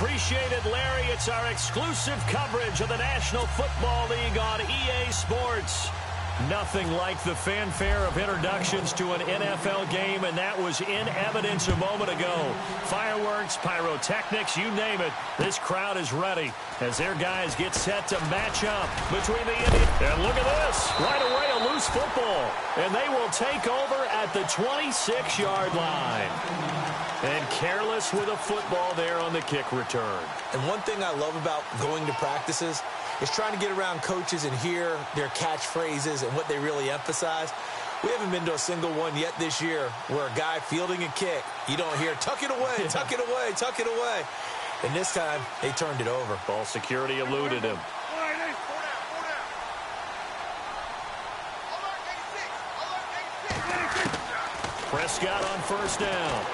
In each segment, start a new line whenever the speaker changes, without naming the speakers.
Appreciate it, Larry. It's our exclusive coverage of the National Football League on EA Sports. Nothing like the fanfare of introductions to an NFL game, and that was in evidence a moment ago. Fireworks, pyrotechnics, you name it. This crowd is ready as their guys get set to match up between the Indians. And look at this. Right away, a loose football. And they will take over at the 26-yard line. And careless with a football there on the kick return.
And one thing I love about going to practices is trying to get around coaches and hear their catchphrases and what they really emphasize. We haven't been to a single one yet this year where a guy fielding a kick, you don't hear, tuck it away, tuck it away, tuck it away. And this time, they turned it over.
Ball security eluded him. Prescott on first down.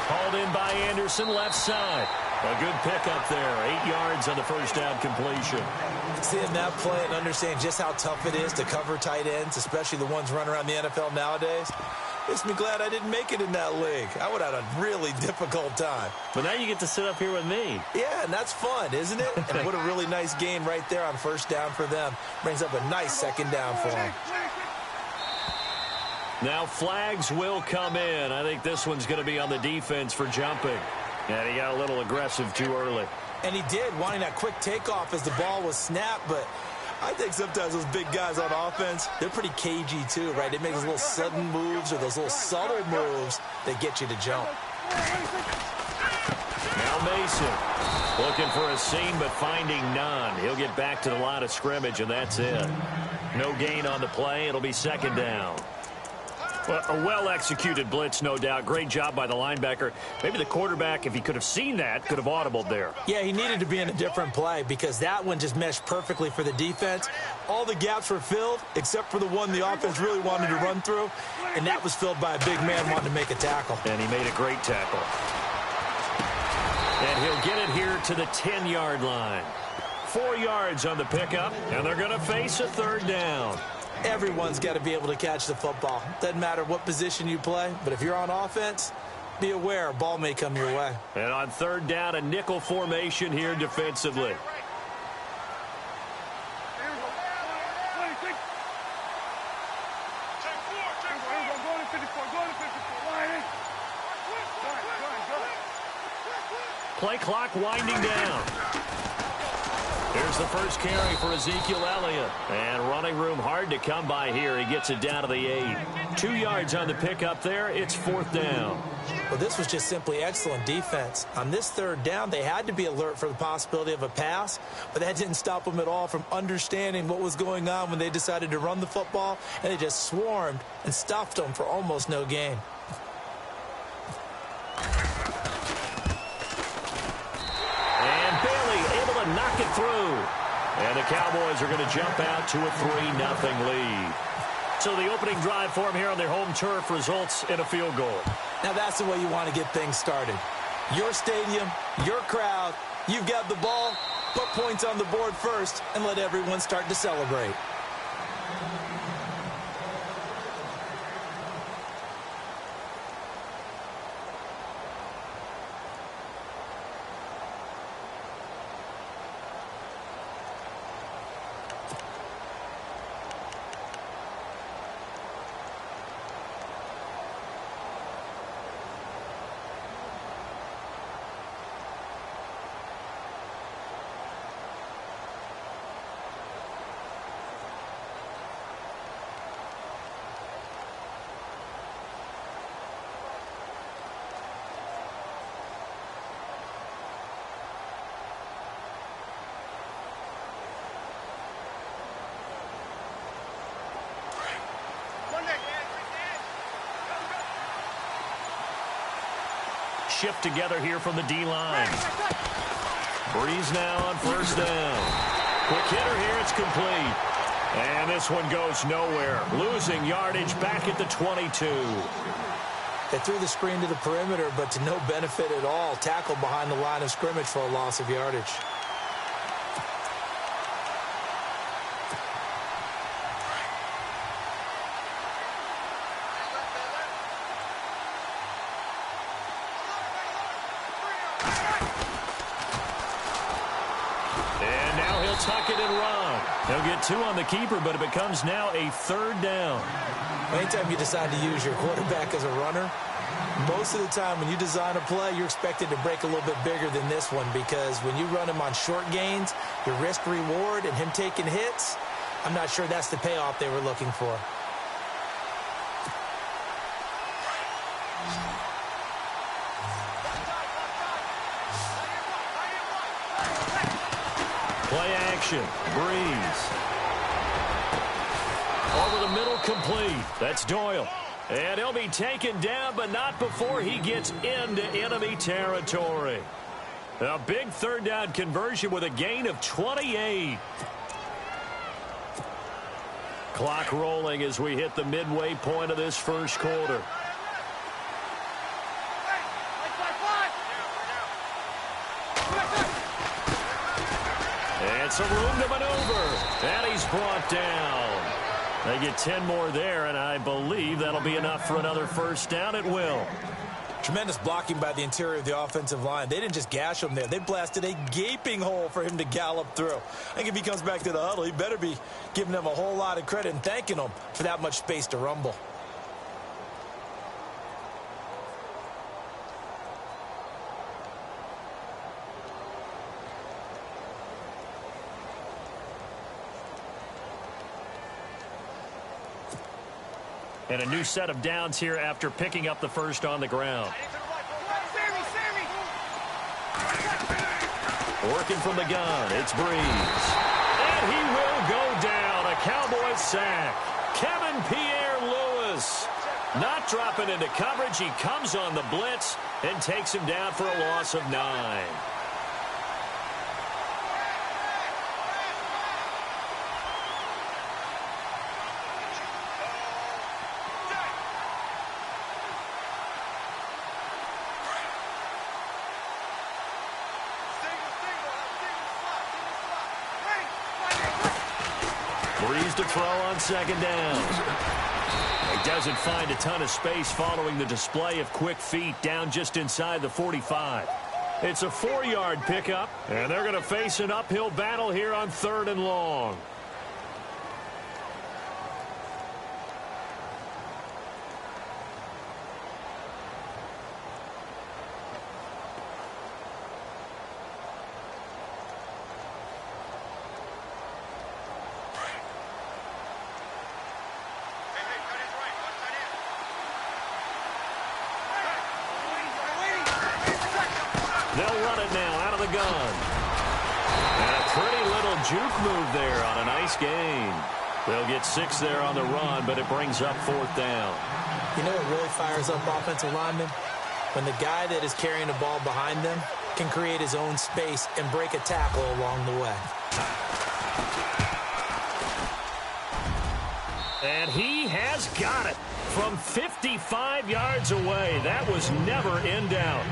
Hauled in by Anderson, left side. A good pickup there. 8 yards on the first down completion.
Seeing that play and understand just how tough it is to cover tight ends, especially the ones running around the NFL nowadays, makes me glad I didn't make it in that league. I would have had a really difficult time.
But now you get to sit up here with me.
Yeah, and that's fun, isn't it? And what a really nice gain right there on first down for them. Brings up a nice second down for them.
Now flags will come in. I think this one's going to be on the defense for jumping. And he got a little aggressive too early.
And he did, wanting that quick takeoff as the ball was snapped. But I think sometimes those big guys on offense, they're pretty cagey too, right? They make those little sudden moves or those little subtle moves that get you to jump.
Now Mason looking for a seam but finding none. He'll get back to the line of scrimmage, and that's it. No gain on the play. It'll be second down. Well, a well-executed blitz, no doubt. Great job by the linebacker. Maybe the quarterback, if he could have seen that, could have audibled there.
Yeah, he needed to be in a different play because that one just meshed perfectly for the defense. All the gaps were filled except for the one the offense really wanted to run through, and that was filled by a big man wanting to make a tackle.
And he made a great tackle. And he'll get it here to the 10-yard line. 4 yards on the pickup, and they're going to face a third down.
Everyone's got to be able to catch the football. Doesn't matter what position you play, but if you're on offense, be aware a ball may come your way.
And on third down, a nickel formation here defensively. Play clock winding down. Here's the first carry for Ezekiel Elliott. And running room hard to come by here. He gets it down to the 8. 2 yards on the pickup there. It's fourth down.
Well, this was just simply excellent defense. On this third down, they had to be alert for the possibility of a pass, but that didn't stop them at all from understanding what was going on when they decided to run the football, and they just swarmed and stuffed them for almost no gain.
Knock it through. And the Cowboys are going to jump out to a 3-0 lead. So the opening drive for them here on their home turf results in a field goal.
Now that's the way you want to get things started. Your stadium, your crowd, you've got the ball, put points on the board first, and let everyone start to celebrate.
Shift together here from the D-line. Breeze now on first down. Quick hitter here, it's complete. And this one goes nowhere. Losing yardage back at the 22.
They threw the screen to the perimeter, but to no benefit at all. Tackled behind the line of scrimmage for a loss of yardage.
And now he'll tuck it and run. He'll get 2 on the keeper, but it becomes now a 3rd down.
Anytime you decide to use your quarterback as a runner, most of the time when you design a play, you're expected to break a little bit bigger than this one, because when you run him on short gains, your risk-reward and him taking hits, I'm not sure that's the payoff they were looking for.
Play action. Breeze. Over the middle, complete. That's Doyle. And he'll be taken down, but not before he gets into enemy territory. A big 3rd down conversion with a gain of 28. Clock rolling as we hit the midway point of this first quarter. And some room to maneuver. And he's brought down. They get 10 more there, and I believe that'll be enough for another 1st down. It will.
Tremendous blocking by the interior of the offensive line. They didn't just gash him there. They blasted a gaping hole for him to gallop through. I think if he comes back to the huddle, he better be giving them a whole lot of credit and thanking them for that much space to rumble.
And a new set of downs here after picking up the first on the ground. Working from the gun, it's Breeze. And he will go down. A Cowboy sack. Kevin Pierre-Louis not dropping into coverage. He comes on the blitz and takes him down for a loss of 9. Breeze to throw on 2nd down. He doesn't find a ton of space following the display of quick feet down just inside the 45. It's a 4-yard pickup, and they're going to face an uphill battle here on 3rd and long. They'll run it now out of the gun. And a pretty little juke move there on a nice gain. They'll get 6 there on the run, but it brings up 4th down.
You know what really fires up offensive linemen? When the guy that is carrying the ball behind them can create his own space and break a tackle along the way.
And he has got it from 55 yards away. That was never in doubt.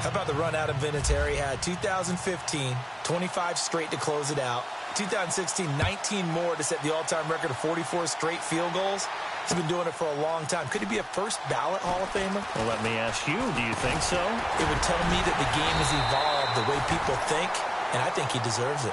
How about the run out of Vinatieri? Had 2015, 25 straight to close it out. 2016, 19 more to set the all-time record of 44 straight field goals. He's been doing it for a long time. Could he be a first ballot Hall of Famer?
Well, let me ask you, do you think so?
It would tell me that the game has evolved the way people think, and I think he deserves it.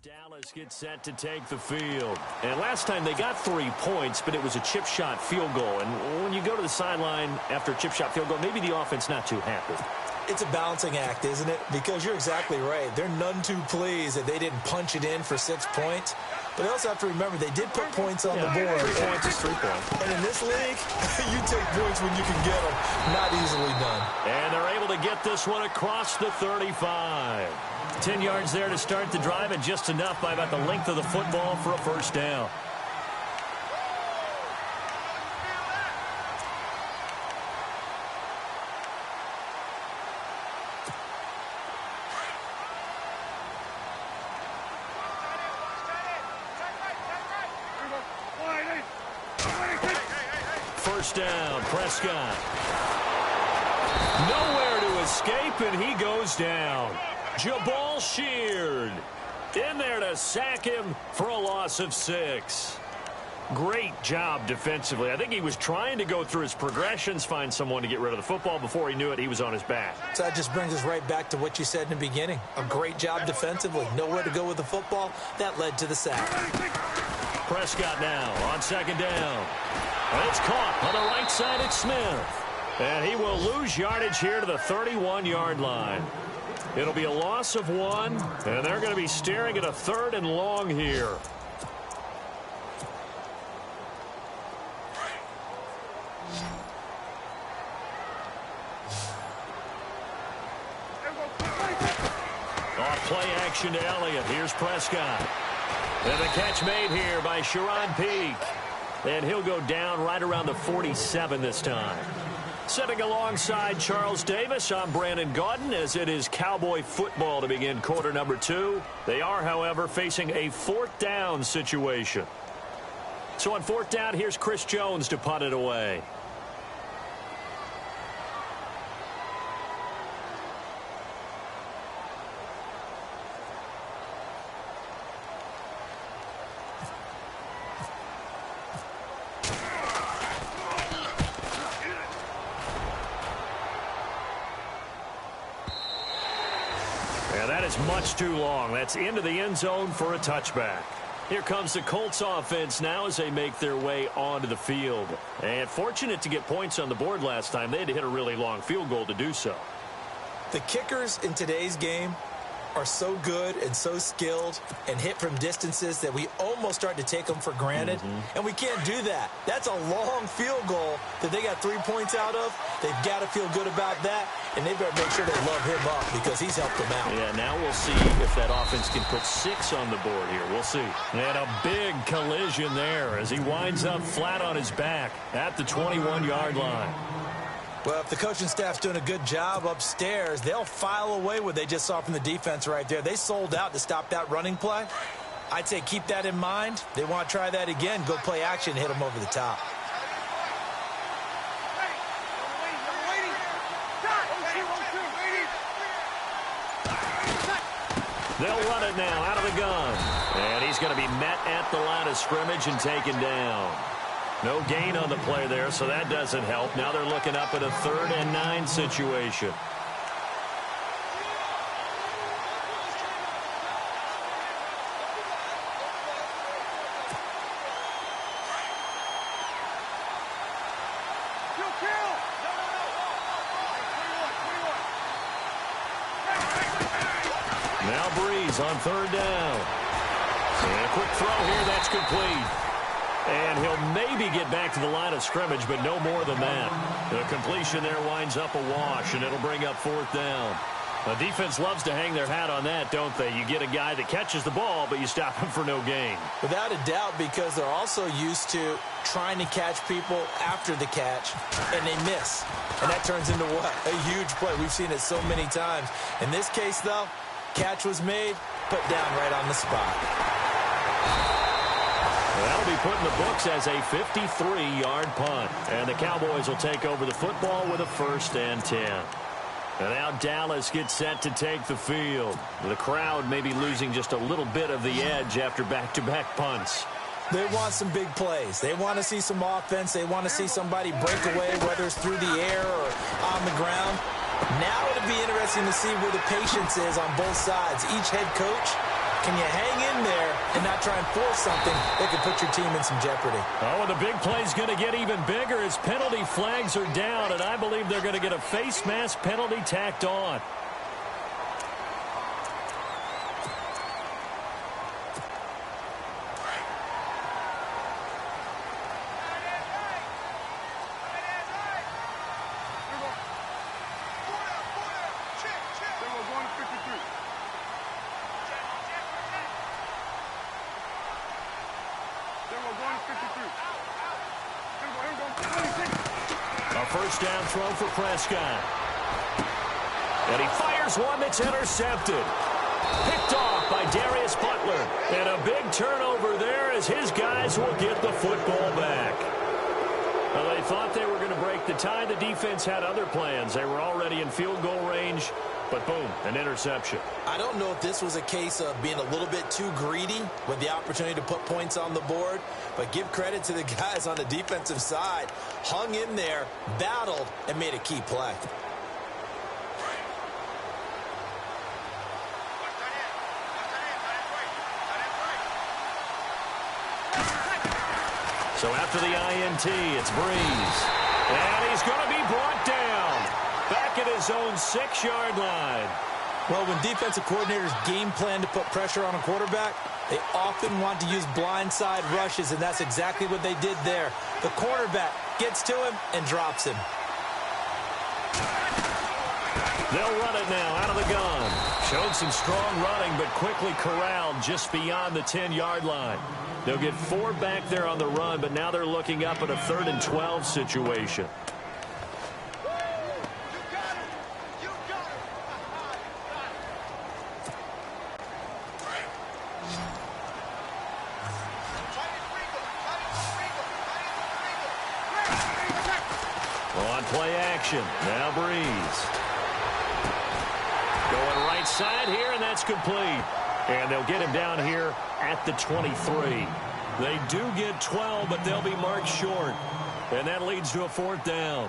Dallas gets set to take the field. And last time they got 3 points, but it was a chip shot field goal. And when you go to the sideline after a chip shot field goal, maybe the offense not too happy.
It's a balancing act, isn't it? Because you're exactly right. They're none too pleased that they didn't punch it in for 6 points. But they also have to remember they did put points on the board.
3 points is 3 points.
And in this league, you take points when you can get them. Not easily done.
And they're able to get this one across the 35. 10 yards there to start the drive, and just enough by about the length of the football for a first down. First down, Prescott. Nowhere to escape, and he goes down. Jabal Sheard in there to sack him for a loss of 6. Great job defensively. I think he was trying to go through his progressions, find someone to get rid of the football. Before he knew it, he was on his back.
So that just brings us right back to what you said in the beginning. A great job defensively. Nowhere to go with the football. That led to the sack.
Prescott now on second down. And it's caught on the right side. It's Smith. And he will lose yardage here to the 31-yard line. It'll be a loss of 1, and they're going to be staring at a 3rd and long here. Off play action to Elliott. Here's Prescott. And the catch made here by Sharon Peak. And he'll go down right around the 47 this time. Sitting alongside Charles Davis, I'm Brandon Gaudin, as it is Cowboy football to begin quarter number 2. They are, however, facing a 4th down situation. So on 4th down, here's Chris Jones to punt it away. Much too long. That's into the end zone for a touchback. Here comes the Colts offense now as they make their way onto the field. And fortunate to get points on the board last time. They had to hit a really long field goal to do so.
The kickers in today's game are so good and so skilled and hit from distances that we almost start to take them for granted. And we can't do that. That's a long field goal that they got 3 points out of. They've got to feel good about that, and they better make sure they love him up because he's helped them out.
Yeah, now we'll see if that offense can put 6 on the board here. We'll see. And a big collision there as he winds up flat on his back at the 21-yard line.
Well, if the coaching staff's doing a good job upstairs, they'll file away what they just saw from the defense right there. They sold out to stop that running play. I'd say keep that in mind. They want to try that again. Go play action and hit them over the top.
They'll run it now out of the gun. And he's going to be met at the line of scrimmage and taken down. No gain on the play there, so that doesn't help. Now they're looking up at a 3rd and 9 situation. Now Breeze on 3rd down. And a quick throw here, that's complete. And he'll maybe get back to the line of scrimmage, but no more than that. The completion there winds up a wash, and it'll bring up 4th down. The defense loves to hang their hat on that, don't they? You get a guy that catches the ball, but you stop him for no gain.
Without a doubt, because they're also used to trying to catch people after the catch, and they miss. And that turns into what? A huge play. We've seen it so many times. In this case, though, catch was made, put down right on the spot.
That'll be put in the books as a 53-yard punt. And the Cowboys will take over the football with a 1st and 10. And now Dallas gets set to take the field. The crowd may be losing just a little bit of the edge after back-to-back punts.
They want some big plays. They want to see some offense. They want to see somebody break away, whether it's through the air or on the ground. Now it'll be interesting to see where the patience is on both sides. Each head coach Can you hang in there and not try and force something that could put your team in some jeopardy?
Oh, and the big play's going to get even bigger as penalty flags are down, and I believe they're going to get a face mask penalty tacked on. A first down throw for Prescott. And he fires one that's intercepted. Picked off by Darius Butler. And a big turnover there as his guys will get the football back. Well, they thought they were going to break the tie. The defense had other plans. They were already in field goal range. But boom, an interception.
I don't know if this was a case of being a little bit too greedy with the opportunity to put points on the board, but give credit to the guys on the defensive side. Hung in there, battled, and made a key play.
So after the INT, it's Breeze. And he's going to be brought down. Back at his own 6-yard line.
Well, when defensive coordinators game plan to put pressure on a quarterback, they often want to use blindside rushes, and that's exactly what they did there. The cornerback gets to him and drops him.
They'll run it now out of the gun. Showed some strong running, but quickly corralled just beyond the 10-yard line. They'll get 4 back there on the run, but now they're looking up at a 3rd and 12 situation. On play action. Now Breeze. Going right side here, and that's complete. And they'll get him down here at the 23. They do get 12, but they'll be marked short. And that leads to a 4th down.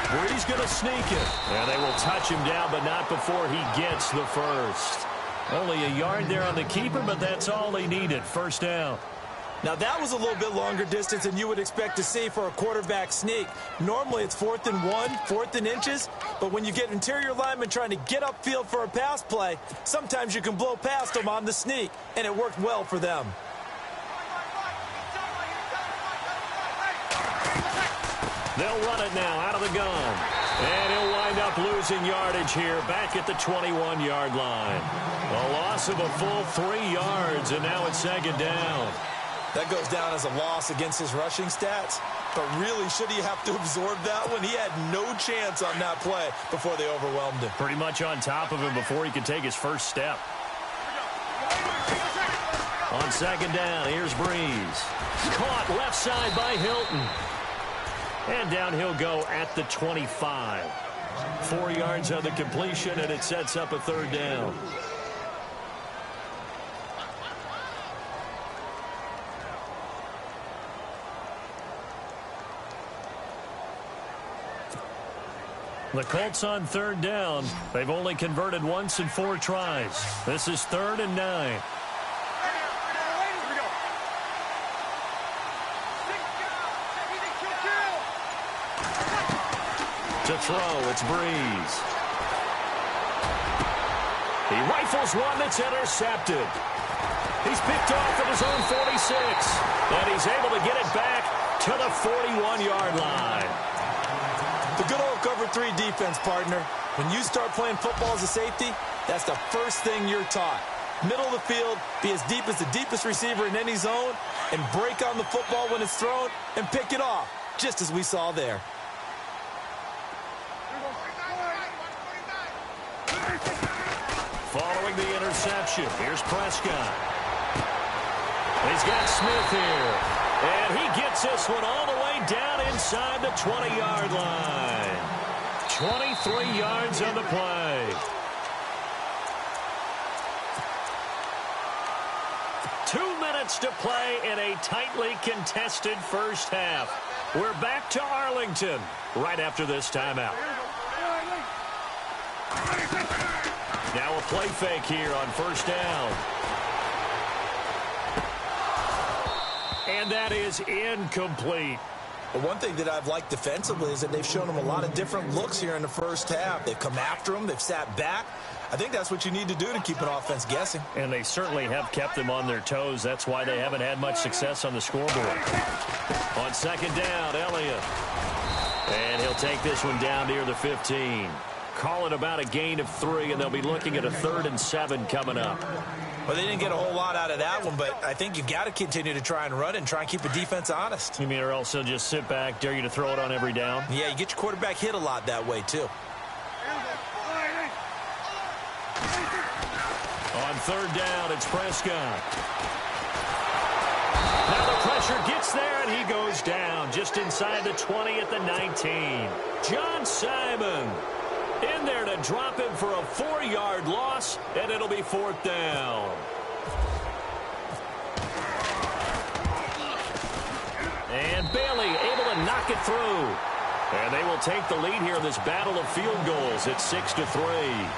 Brees going to sneak it. And they will touch him down, but not before he gets the first. Only a yard there on the keeper, but that's all they needed. First down.
Now, that was a little bit longer distance than you would expect to see for a quarterback sneak. Normally, it's 4th and 1, 4th and inches, but when you get interior linemen trying to get upfield for a pass play, sometimes you can blow past them on the sneak, and it worked well for them.
They'll run it now out of the gun. And he'll wind up losing yardage here back at the 21-yard line. A loss of a full 3 yards, and now it's second down.
That goes down as a loss against his rushing stats. But really, should he have to absorb that one? He had no chance on that play before they overwhelmed him.
Pretty much on top of him before he could take his first step. On second down, here's Brees. Caught left side by Hilton. And down he'll go at the 25. 4 yards on the completion, and it sets up a third down. The Colts on third down. They've only converted once in 4 tries. This is 3rd and 9. To throw, it's Brees. He rifles one that's intercepted. He's picked off at his own 46. And he's able to get it back to the 41-yard line.
The good old cover 3 defense, partner. When you start playing football as a safety, that's the first thing you're taught. Middle of the field, be as deep as the deepest receiver in any zone, and break on the football when it's thrown and pick it off, just as we saw there.
Following the interception, here's Prescott. He's got Smith here. And he gets this one all the way down inside the 20-yard line. 23 yards on the play. Two minutes to play in a tightly contested first half. We're back to Arlington right after this timeout. Now a play fake here on first down. And that is incomplete.
But one thing that I've liked defensively is that they've shown them a lot of different looks here in the first half. They've come after them. They've sat back. I think that's what you need to do to keep an offense guessing.
And they certainly have kept them on their toes. That's why they haven't had much success on the scoreboard. On second down, Elliott. And he'll take this one down near the 15. Call it about a gain of 3, and they'll be looking at a 3rd and 7 coming up.
Well, they didn't get a whole lot out of that one, but I think you've got to continue to try and run and try and keep the defense honest.
You mean, or else they'll just sit back, dare you to throw it on every down?
Yeah, you get your quarterback hit a lot that way, too.
On third down, it's Prescott. Now the pressure gets there, and he goes down just inside the 20 at the 19. John Simon in there to drop him for a 4-yard loss, and it'll be 4th down. And Bailey able to knock it through. And they will take the lead here in this battle of field goals. It's 6-3.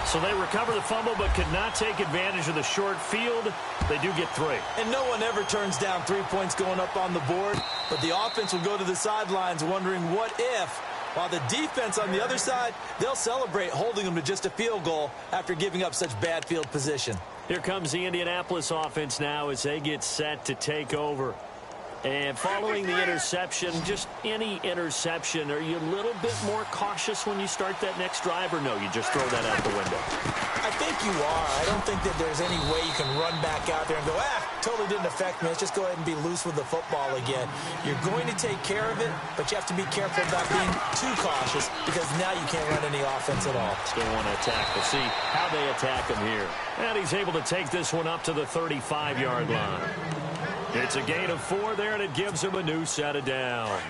So they recover the fumble but could not take advantage of the short field. They do get 3.
And no one ever turns down 3 points going up on the board, but the offense will go to the sidelines wondering what if. While the defense on the other side, they'll celebrate holding them to just a field goal after giving up such bad field position.
Here comes the Indianapolis offense now as they get set to take over. And following the interception, just any interception, are you a little bit more cautious when you start that next drive, or no, you just throw that out the window?
I think you are. I don't think that there's any way you can run back out there and go, totally didn't affect me. Let's just go ahead and be loose with the football again. You're going to take care of it, but you have to be careful about being too cautious because now you can't run any offense at all.
Still want to attack. We'll see how they attack him here. And he's able to take this one up to the 35-yard line. It's a gain of 4 there, and it gives him a new set of downs.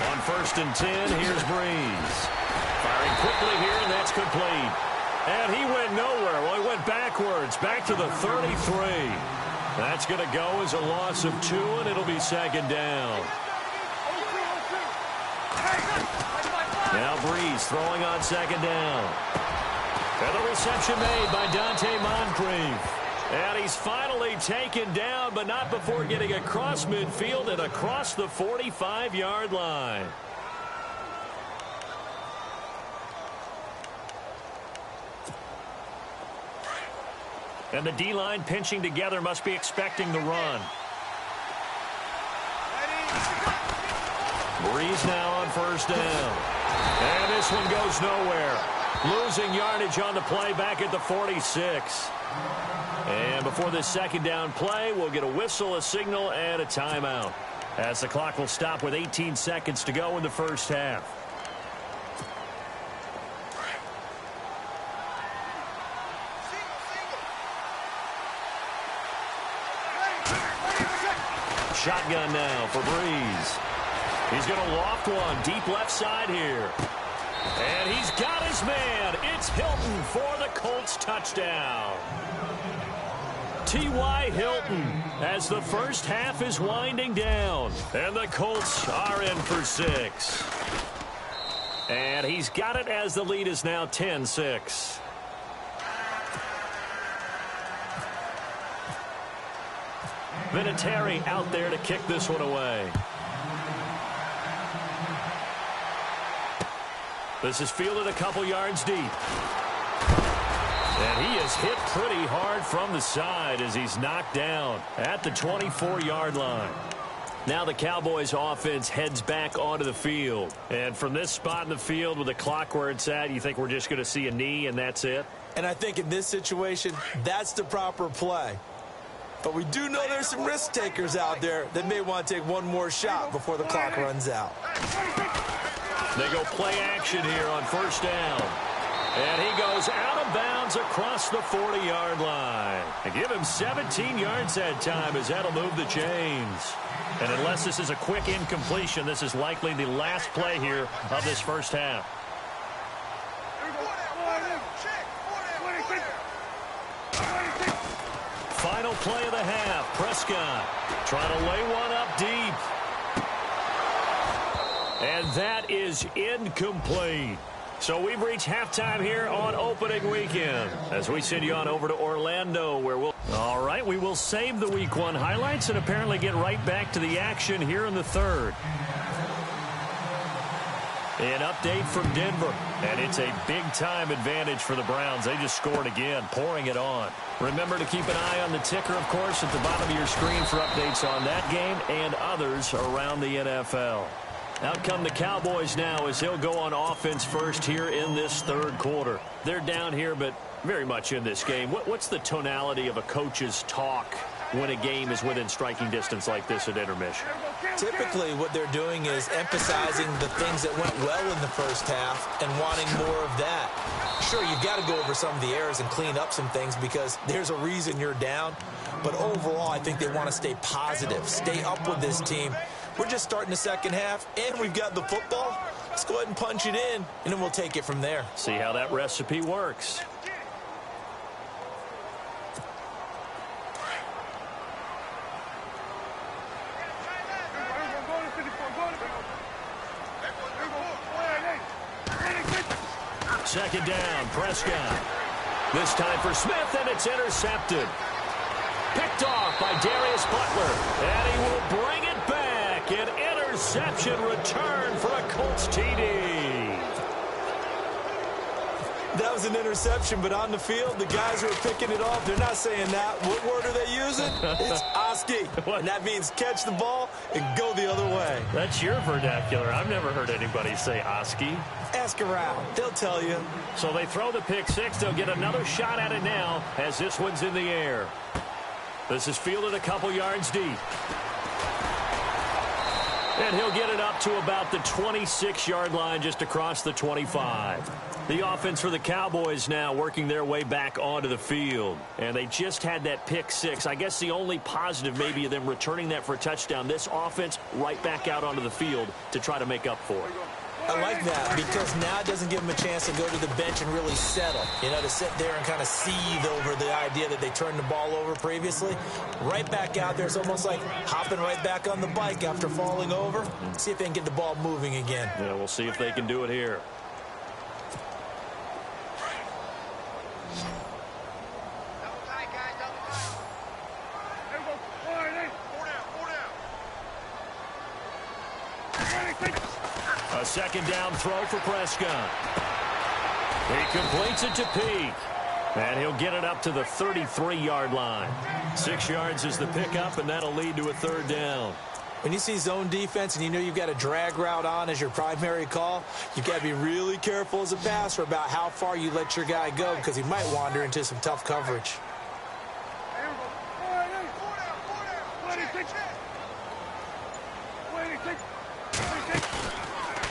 On 1st and 10, here's Brees. Firing quickly here, and that's complete. And he went nowhere. Well, he went backwards, back to the 33. That's going to go as a loss of 2, and it'll be second down. Now Breeze throwing on second down. And the reception made by Dante Moncrief. And he's finally taken down, but not before getting across midfield and across the 45-yard line. And the D-line pinching together, must be expecting the run. Breeze now on first down. And this one goes nowhere. Losing yardage on the play back at the 46. And before this second down play, we'll get a whistle, a signal, and a timeout, as the clock will stop with 18 seconds to go in the first half. Shotgun now for Breeze. He's going to loft one deep left side here. And he's got his man. It's Hilton for the Colts touchdown. T.Y. Hilton as the first half is winding down. And the Colts are in for 6. And he's got it as the lead is now 10-6. Vinatieri out there to kick this one away. This is fielded a couple yards deep. And he is hit pretty hard from the side as he's knocked down at the 24-yard line. Now the Cowboys offense heads back onto the field. And from this spot in the field with the clock where it's at, you think we're just going to see a knee and that's it?
And I think in this situation, that's the proper play. But we do know there's some risk takers out there that may want to take one more shot before the clock runs out.
They go play action here on first down. And he goes out of bounds across the 40-yard line. And give him 17 yards that time as that'll move the chains. And unless this is a quick incompletion, this is likely the last play here of this first half. Final play of the half. Prescott trying to lay one up deep. And that is incomplete. So we've reached halftime here on opening weekend as we send you on over to Orlando where we'll... All right, we will save the Week 1 highlights and apparently get right back to the action here in the third. An update from Denver, and it's a big-time advantage for the Browns. They just scored again, pouring it on. Remember to keep an eye on the ticker, of course, at the bottom of your screen for updates on that game and others around the NFL. Out come the Cowboys now as they'll go on offense first here in this third quarter. They're down here, but very much in this game. What's the tonality of a coach's talk when a game is within striking distance like this at intermission?
Typically, what they're doing is emphasizing the things that went well in the first half and wanting more of that. Sure, you've got to go over some of the errors and clean up some things because there's a reason you're down. But overall, I think they want to stay positive, stay up with this team. We're just starting the second half, and we've got the football. Let's go ahead and punch it in, and then we'll take it from there.
See how that recipe works. Second down, Prescott. This time for Smith, and it's intercepted. Picked off by Darius Butler, and he will bring it back. An interception return for a Colts TD.
That was an interception, but on the field, the guys who are picking it off, they're not saying that. What word are they using? It's Oski. And that means catch the ball and go the other way.
That's your vernacular. I've never heard anybody say Oski.
Ask around. They'll tell you.
So they throw the pick six. They'll get another shot at it now as this one's in the air. This is fielded a couple yards deep. And he'll get it up to about the 26-yard line just across the 25. The offense for the Cowboys now working their way back onto the field. And they just had that pick six. I guess the only positive maybe of them returning that for a touchdown. This offense right back out onto the field to try to make up for it.
I like that because now it doesn't give him a chance to go to the bench and really settle. You know, to sit there and kind of seethe over the idea that they turned the ball over previously. Right back out there. It's almost like hopping right back on the bike after falling over. See if they can get the ball moving again.
Yeah, we'll see if they can do it here. A second down throw for Prescott. He completes it to Peak. And he'll get it up to the 33-yard line. 6 yards is the pickup, and that'll lead to a third down.
When you see zone defense and you know you've got a drag route on as your primary call, you've got to be really careful as a passer about how far you let your guy go because he might wander into some tough coverage.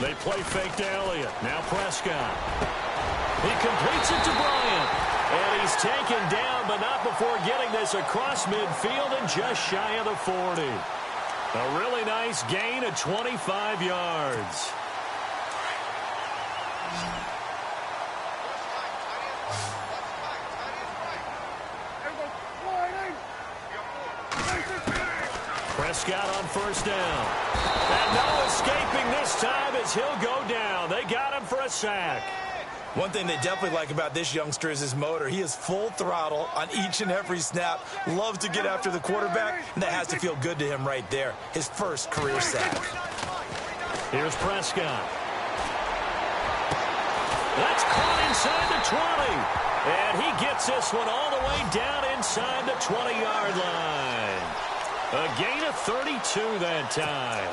They play fake to Elliott. Now Prescott. He completes it to Bryant. And he's taken down, but not before getting this across midfield and just shy of the 40. A really nice gain of 25 yards. Prescott on first down. And no escaping this time as he'll go down. They got him for a sack.
One thing they definitely like about this youngster is his motor. He is full throttle on each and every snap. Loves to get after the quarterback, and that has to feel good to him right there. His first career sack.
Here's Prescott. That's caught inside the 20. And he gets this one all the way down inside the 20-yard line. A gain of 32 that time.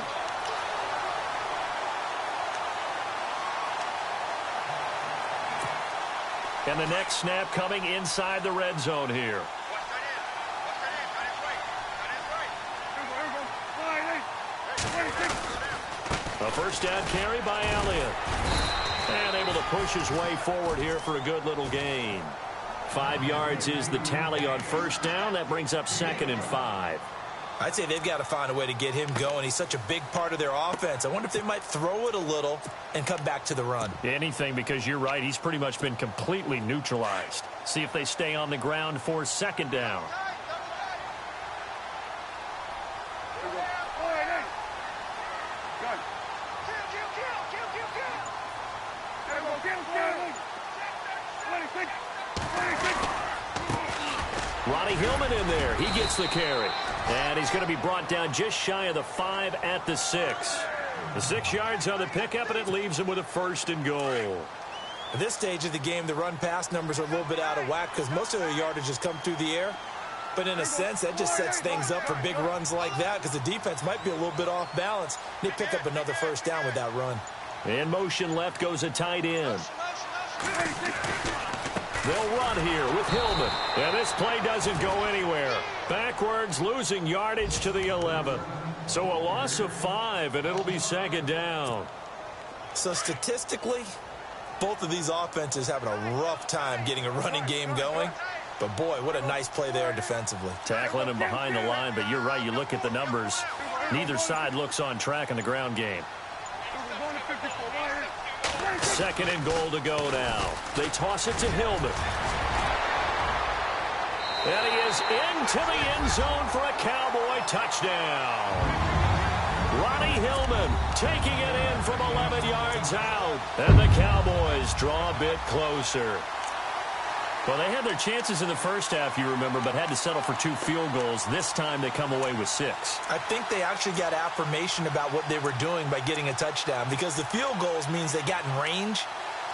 And the next snap coming inside the red zone here. A first down carry by Elliott. And able to push his way forward here for a good little gain. 5 yards is the tally on first down. That brings up 2nd and 5.
I'd say they've got to find a way to get him going. He's such a big part of their offense. I wonder if they might throw it a little and come back to the run.
Anything, because you're right. He's pretty much been completely neutralized. See if they stay on the ground for 2nd down. Ronnie Hillman in there. He gets the carry. And he's going to be brought down just shy of the 5 at the 6. The 6 yards on the pickup, and it leaves him with a 1st and goal.
At this stage of the game, the run-pass numbers are a little bit out of whack because most of their yardage has come through the air. But in a sense, that just sets things up for big runs like that because the defense might be a little bit off balance. They pick up another 1st down with that run.
In motion left goes a tight end. They'll run here with Hillman. And this play doesn't go anywhere. Backwards, losing yardage to the 11. So a loss of 5, and it'll be 2nd down.
So statistically, both of these offenses having a rough time getting a running game going. But, boy, what a nice play there defensively.
Tackling him behind the line, but you're right. You look at the numbers. Neither side looks on track in the ground game. 2nd and goal to go now. They toss it to Hillman. And he is into the end zone for a Cowboy touchdown. Ronnie Hillman taking it in from 11 yards out. And the Cowboys draw a bit closer. Well, they had their chances in the first half, you remember, but had to settle for 2 field goals. This time they come away with 6.
I think they actually got affirmation about what they were doing by getting a touchdown because the field goals means they got in range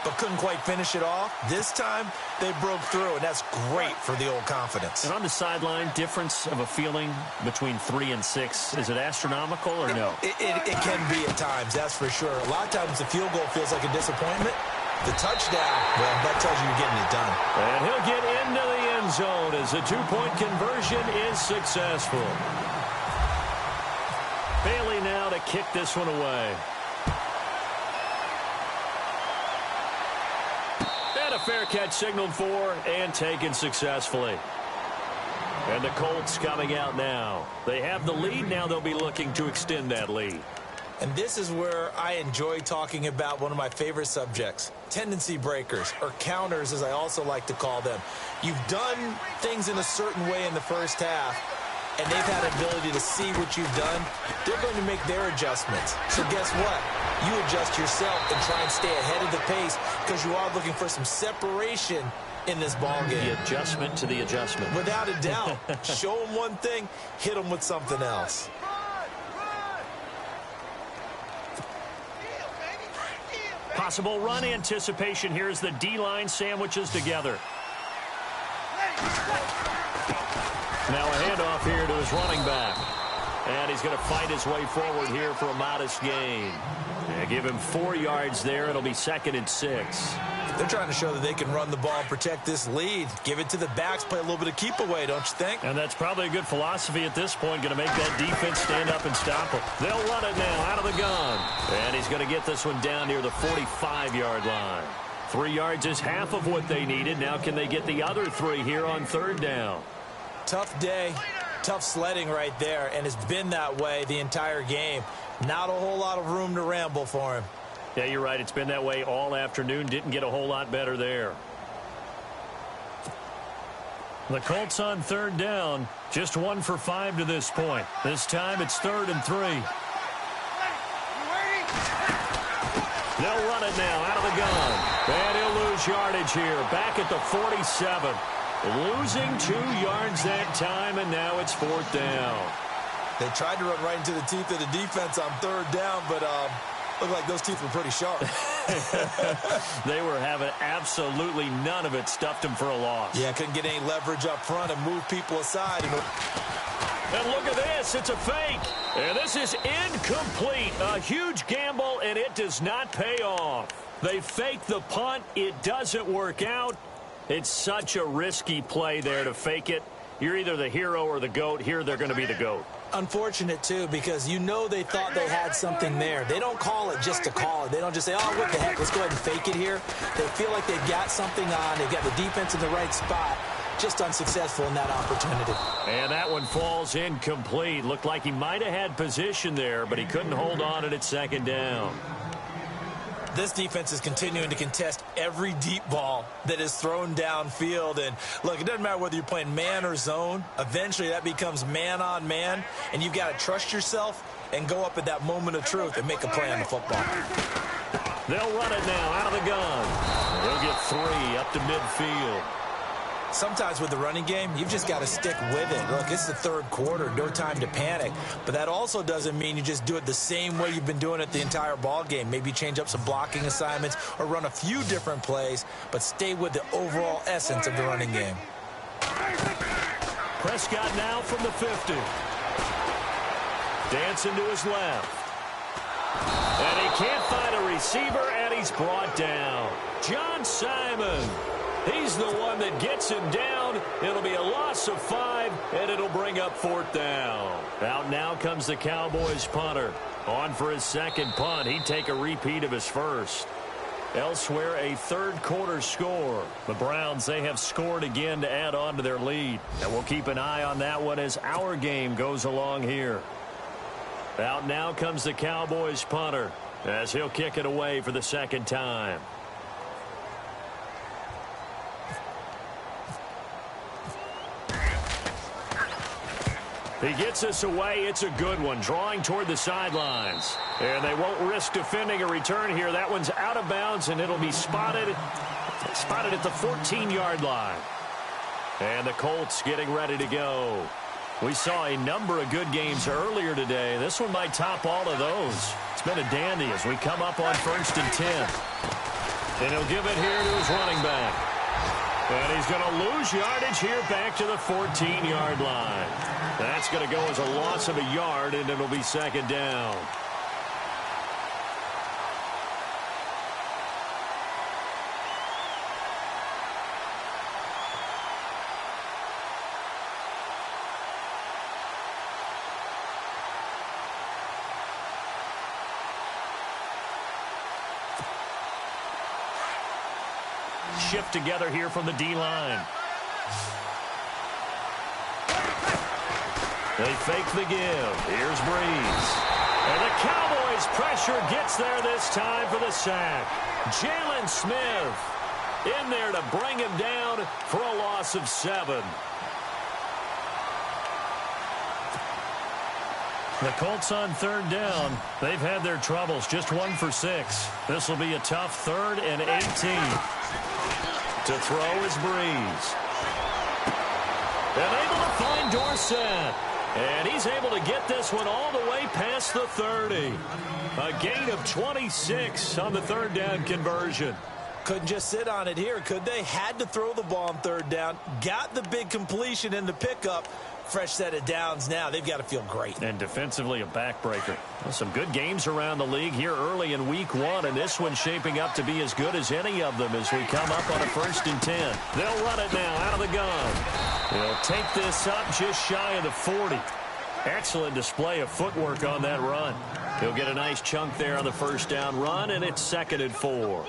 but couldn't quite finish it off. This time they broke through, and that's great for the old confidence.
And on the sideline, difference of a feeling between 3 and 6, is it astronomical or no?
It can be at times, that's for sure. A lot of times the field goal feels like a disappointment. The touchdown, well, that tells you you're getting it done.
And he'll get into the end zone as the 2-point conversion is successful. Bailey now to kick this one away. And a fair catch signaled for and taken successfully. And the Colts coming out now. They have the lead. Now they'll be looking to extend that lead.
And this is where I enjoy talking about one of my favorite subjects, tendency breakers, or counters as I also like to call them. You've done things in a certain way in the first half, and they've had an ability to see what you've done. They're going to make their adjustments. So guess what? You adjust yourself and try and stay ahead of the pace because you are looking for some separation in this ball game.
The adjustment to the adjustment.
Without a doubt. Show them one thing, hit them with something else.
Possible run anticipation here as the D-line sandwiches together. Now a handoff here to his running back. And he's going to fight his way forward here for a modest gain. And give him 4 yards there. It'll be 2nd and 6.
They're trying to show that they can run the ball and protect this lead. Give it to the backs, play a little bit of keep away, don't you think?
And that's probably a good philosophy at this point, going to make that defense stand up and stop them. They'll run it now out of the gun. And he's going to get this one down near the 45-yard line. 3 yards is half of what they needed. Now can they get the other 3 here on 3rd down?
Tough day, tough sledding right there, and it's been that way the entire game. Not a whole lot of room to ramble for him.
Yeah, you're right. It's been that way all afternoon. Didn't get a whole lot better there. The Colts on 3rd down. Just 1 for 5 to this point. This time it's 3rd and 3. They'll run it now out of the gun. And he'll lose yardage here. Back at the 47. Losing 2 yards that time, and now it's 4th down.
They tried to run right into the teeth of the defense on 3rd down, but looked like those teeth were pretty sharp.
They were having absolutely none of it. Stuffed them for a loss.
Yeah, couldn't get any leverage up front and move people aside.
And look at this. It's a fake. And this is incomplete. A huge gamble, and it does not pay off. They fake the punt. It doesn't work out. It's such a risky play there to fake it. You're either the hero or the GOAT. Here they're going to be the GOAT.
Unfortunate, too, because you know they thought they had something there. They don't call it just to call it. They don't just say, oh, what the heck, let's go ahead and fake it here. They feel like they've got something on. They've got the defense in the right spot. Just unsuccessful in that opportunity.
And that one falls incomplete. Looked like he might have had position there, but he couldn't hold on it at 2nd down.
This defense is continuing to contest every deep ball that is thrown downfield. And, look, it doesn't matter whether you're playing man or zone. Eventually, that becomes man-on-man, and you've got to trust yourself and go up at that moment of truth and make a play on the football.
They'll run it now out of the gun. They'll get 3 up to midfield.
Sometimes with the running game, you've just got to stick with it. Look, it's the 3rd quarter, no time to panic. But that also doesn't mean you just do it the same way you've been doing it the entire ball game. Maybe change up some blocking assignments or run a few different plays, but stay with the overall essence of the running game.
Prescott now from the 50. Dancing to his left. And he can't find a receiver, and he's brought down. John Simon. He's the one that gets him down. It'll be a loss of 5, and it'll bring up 4th down. Out now comes the Cowboys punter. On for his 2nd punt. He'd take a repeat of his first. Elsewhere, a 3rd quarter score. The Browns, they have scored again to add on to their lead. And we'll keep an eye on that one as our game goes along here. Out now comes the Cowboys punter as he'll kick it away for the 2nd time. He gets us away. It's a good one. Drawing toward the sidelines. And they won't risk defending a return here. That one's out of bounds, and it'll be spotted at the 14-yard line. And the Colts getting ready to go. We saw a number of good games earlier today. This one might top all of those. It's been a dandy as we come up on 1st and 10. And he'll give it here to his running back. And he's going to lose yardage here back to the 14-yard line. That's going to go as a loss of a yard, and it'll be 2nd down. Shift together here from the D-line. They fake the give. Here's Breeze. And the Cowboys' pressure gets there this time for the sack. Jalen Smith in there to bring him down for a loss of 7. The Colts on 3rd down. They've had their troubles, just 1 for 6. This will be a tough 3rd and 18. To throw is Breeze. And able to find Dorsett. And he's able to get this one all the way past the 30. A gain of 26 on the 3rd down conversion.
Couldn't just sit on it here, could they? Had to throw the ball on 3rd down. Got the big completion in the pickup. Fresh set of downs now. They've got to feel great.
And defensively, a backbreaker. Well, some good games around the league here early in week 1, and this one's shaping up to be as good as any of them as we come up on a 1st and 10. They'll run it now out of the gun. They'll take this up just shy of the 40. Excellent display of footwork on that run. He'll get a nice chunk there on the 1st down run, and it's 2nd and 4.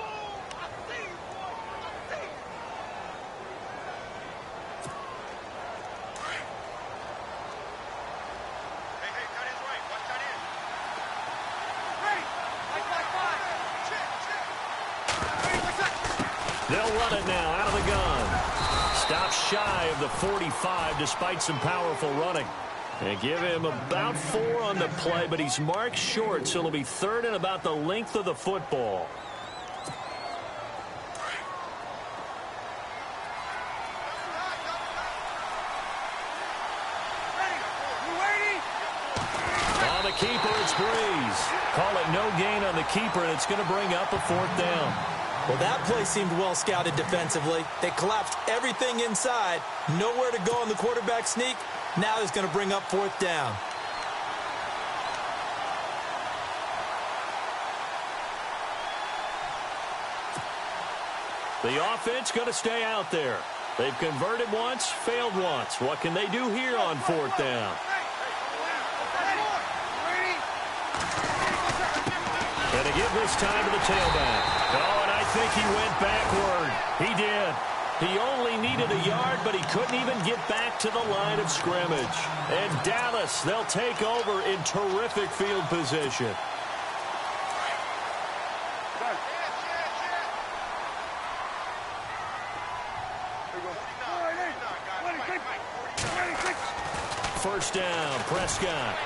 They'll run it now out of the gun. Stops shy of the 45 despite some powerful running. They give him about 4 on the play, but he's marked short, so it'll be 3rd and about the length of the football. On the keeper, it's Breeze. Call it no gain on the keeper, and it's going to bring up a 4th down.
Well, that play seemed well scouted defensively. They collapsed everything inside. Nowhere to go on the quarterback sneak. Now it's going to bring up 4th down.
The offense going to stay out there. They've converted once, failed once. What can they do here on 4th down? And to give this time to the tailback. Oh, and I think he went backward. He did. He only needed a yard, but he couldn't even get back to the line of scrimmage. And Dallas, they'll take over in terrific field position. First down, Prescott.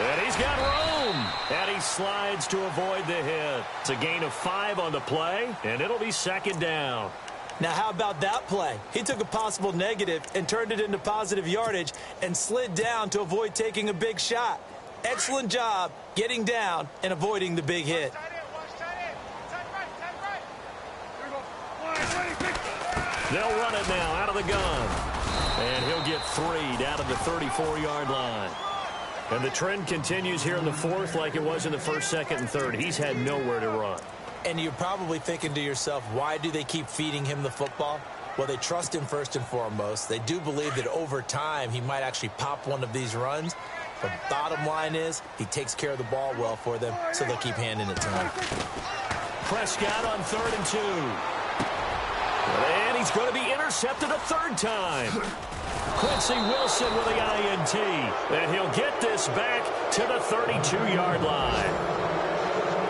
And he's got room. And he slides to avoid the hit. It's a gain of 5 on the play, and it'll be 2nd down.
Now, how about that play? He took a possible negative and turned it into positive yardage and slid down to avoid taking a big shot. Excellent job getting down and avoiding the big hit.
They'll run it now out of the gun. And he'll get 3 down to the 34-yard line. And the trend continues here in the 4th like it was in the 1st, 2nd, and 3rd. He's had nowhere to run.
And you're probably thinking to yourself, why do they keep feeding him the football? Well, they trust him first and foremost. They do believe that over time he might actually pop one of these runs. The bottom line is he takes care of the ball well for them, so they'll keep handing it to him.
Prescott on 3rd and 2. And he's going to be intercepted a 3rd time. Quincy Wilson with the INT. And he'll get this back to the 32-yard line.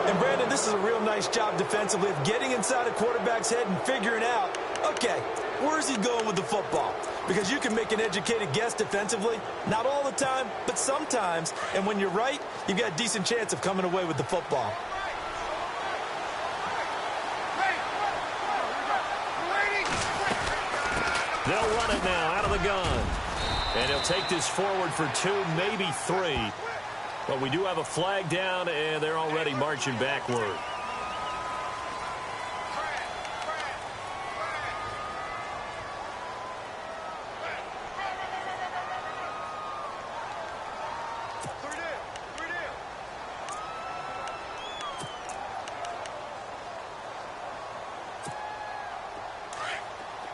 And, Brandon, this is a real nice job defensively of getting inside a quarterback's head and figuring out, okay, where's he going with the football? Because you can make an educated guess defensively. Not all the time, but sometimes. And when you're right, you've got a decent chance of coming away with the football.
They'll run it now out of the gun. And he'll take this forward for 2, maybe 3. But we do have a flag down, and they're already marching backward.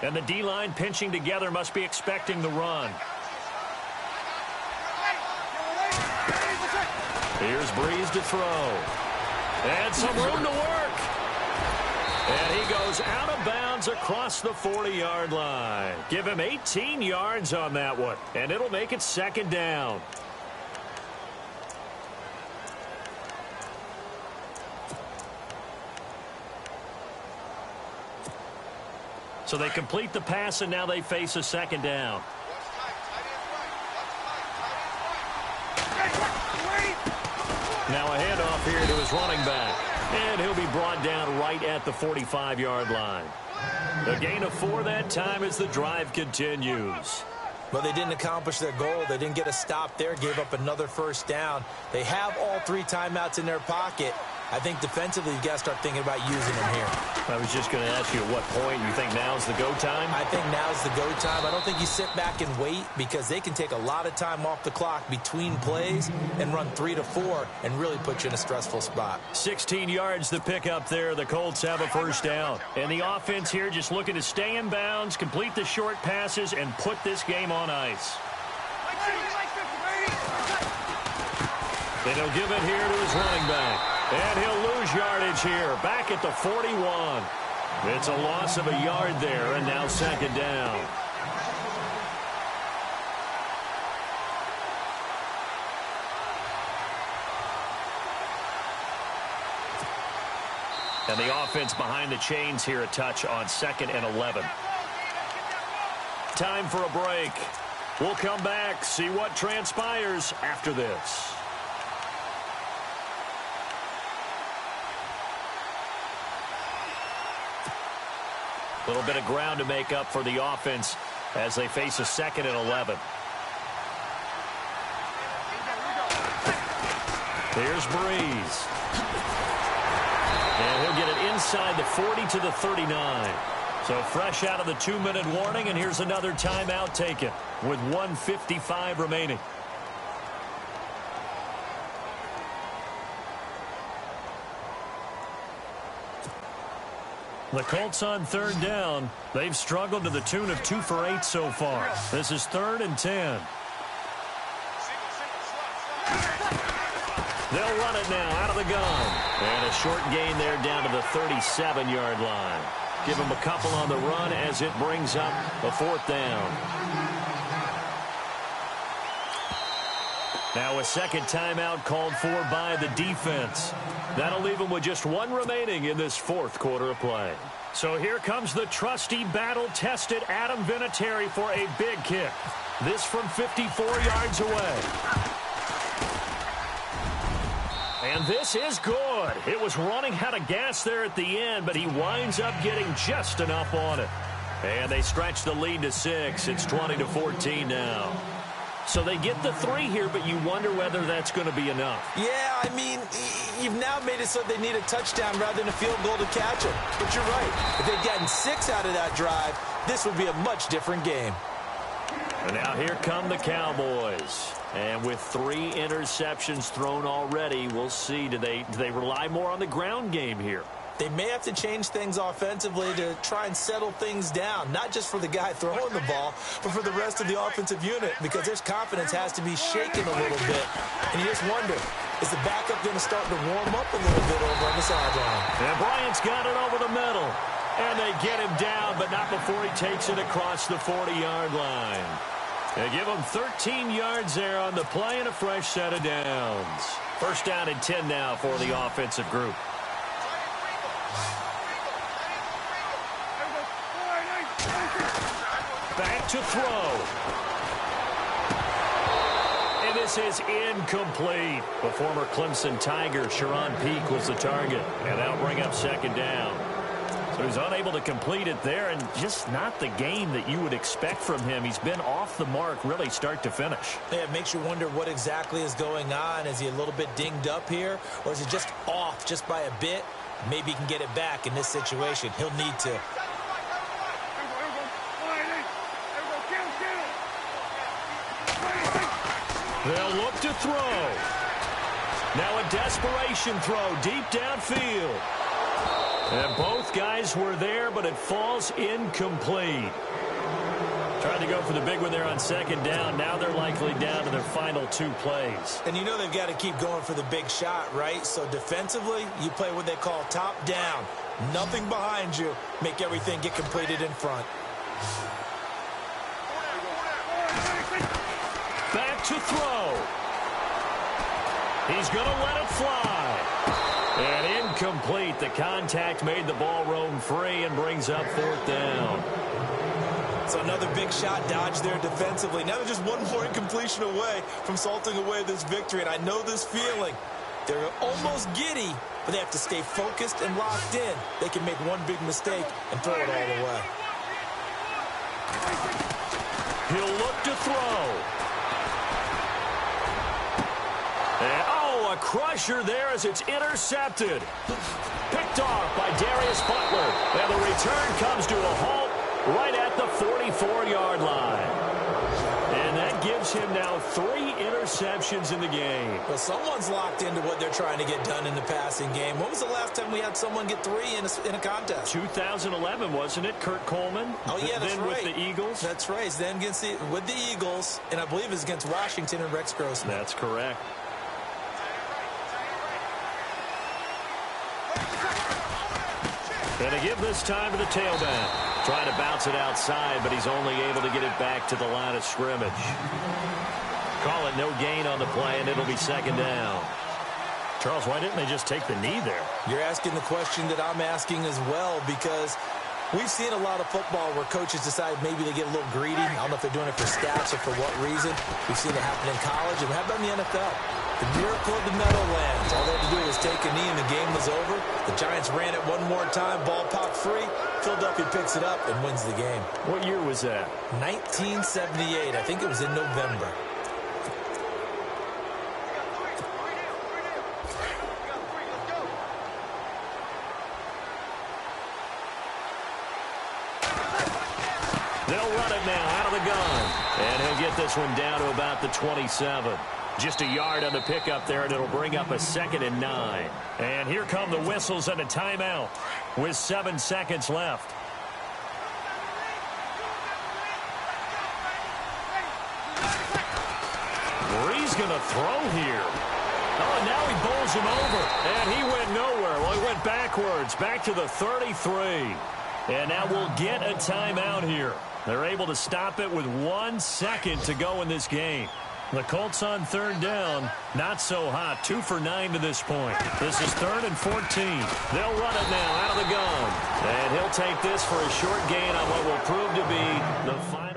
And the D-line pinching together must be expecting the run. Here's Breeze to throw. And some room to work. And he goes out of bounds across the 40-yard line. Give him 18 yards on that one. And it'll make it 2nd down. So they complete the pass, and now they face a second down. Now a handoff here to his running back. And he'll be brought down right at the 45-yard line. A gain of 4 that time as the drive continues.
Well, they didn't accomplish their goal. They didn't get a stop there, gave up another first down. They have all 3 timeouts in their pocket. I think defensively you've got to start thinking about using them here.
I was just going to ask you at what point you think now's the go time?
I think now's the go time. I don't think you sit back and wait because they can take a lot of time off the clock between plays and run 3 to 4 and really put you in a stressful spot.
16 yards to pick up there. The Colts have a first down. And the offense here just looking to stay in bounds, complete the short passes, and put this game on ice. And he'll give it here to his running back. And he'll lose yardage here, back at the 41. It's a loss of a yard there, and now second down. And the offense behind the chains here, a touch on 2nd and 11. Time for a break. We'll come back, see what transpires after this. A little bit of ground to make up for the offense as they face a 2nd and 11. Here's Breeze. And he'll get it inside the 40 to the 39. So fresh out of the 2-minute warning, and here's another timeout taken with 1:55 remaining. The Colts on 3rd down. They've struggled to the tune of 2 for 8 so far. This is 3rd and 10. They'll run it now out of the gun. And a short gain there down to the 37-yard line. Give them a couple on the run as it brings up a 4th down. Now a second timeout called for by the defense. That'll leave them with just 1 remaining in this 4th quarter of play. So here comes the trusty, battle-tested Adam Vinatieri for a big kick. This from 54 yards away. And this is good. It was running out of gas there at the end, but he winds up getting just enough on it. And they stretch the lead to 6. It's 20-14 now. So they get the 3 here, but you wonder whether that's going to be enough.
Yeah, I mean, you've now made it so they need a touchdown rather than a field goal to catch them. But you're right. If they'd gotten 6 out of that drive, this would be a much different game.
And now here come the Cowboys. And with 3 interceptions thrown already, we'll see. Do they rely more on the ground game here?
They may have to change things offensively to try and settle things down, not just for the guy throwing the ball, but for the rest of the offensive unit, because their confidence has to be shaken a little bit. And you just wonder, is the backup going to start to warm up a little bit over on the sideline?
And Bryant's got it over the middle. And they get him down, but not before he takes it across the 40-yard line. They give him 13 yards there on the play and a fresh set of downs. First down and 10 now for the offensive group. Back to throw. And this is incomplete. The former Clemson Tiger, Sharon Peak, was the target. And that'll bring up second down. So he's unable to complete it there, and just not the game that you would expect from him. He's been off the mark really start to finish.
Yeah, it makes you wonder what exactly is going on. Is he a little bit dinged up here, or is it just off just by a bit? Maybe he can get it back in this situation. He'll need to.
They'll look to throw. Now a desperation throw deep downfield. And both guys were there, but it falls incomplete. Trying to go for the big one there on second down. Now they're likely down to their final 2 plays.
And you know they've got to keep going for the big shot, right? So defensively, you play what they call top down. Nothing behind you. Make everything get completed in front. Back
to throw. He's going to let it fly. And incomplete. The contact made the ball roam free and brings up 4th down.
So another big shot dodged there defensively. Now they're just one more incompletion away from salting away this victory. And I know this feeling. They're almost giddy, but they have to stay focused and locked in. They can make one big mistake and throw it all away.
He'll look to throw. And, a crusher there as it's intercepted. Picked off by Darius Butler. And the return comes to a halt right at the 44-yard line. And that gives him now 3 interceptions in the game.
Well, someone's locked into what they're trying to get done in the passing game. When was the last time we had someone get 3 in a contest?
2011, wasn't it? Kurt Coleman?
Oh, yeah, that's
then
right.
With the Eagles?
That's right. Then with the Eagles, and I believe it was against Washington and Rex Grossman.
That's correct. And they give this time to the tailback. Trying to bounce it outside, but he's only able to get it back to the line of scrimmage. Call it no gain on the play, and it'll be 2nd down. Charles, why didn't they just take the knee there?
You're asking the question that I'm asking as well, because we've seen a lot of football where coaches decide maybe they get a little greedy. I don't know if they're doing it for stats or for what reason. We've seen it happen in college, and how about in the NFL? The miracle of the Meadowlands. All they had to do was take a knee and the game was over. The Giants ran it one more time. Ball popped free. Philadelphia picks it up and wins the game.
What year was that?
1978. I think it was in November.
They'll run it now out of the gun. And he'll get this one down to about the 27. Just a yard on the pickup there, and it'll bring up a 2nd and 9. And here come the whistles and a timeout with 7 seconds left. He's going to throw here. Oh, and now he bowls him over. And he went nowhere. Well, he went backwards, back to the 33. And now we'll get a timeout here. They're able to stop it with 1 second to go in this game. The Colts on 3rd down, not so hot. 2 for 9 to this point. This is 3rd and 14. They'll run it now out of the gun. And he'll take this for a short gain on what will prove to be the final.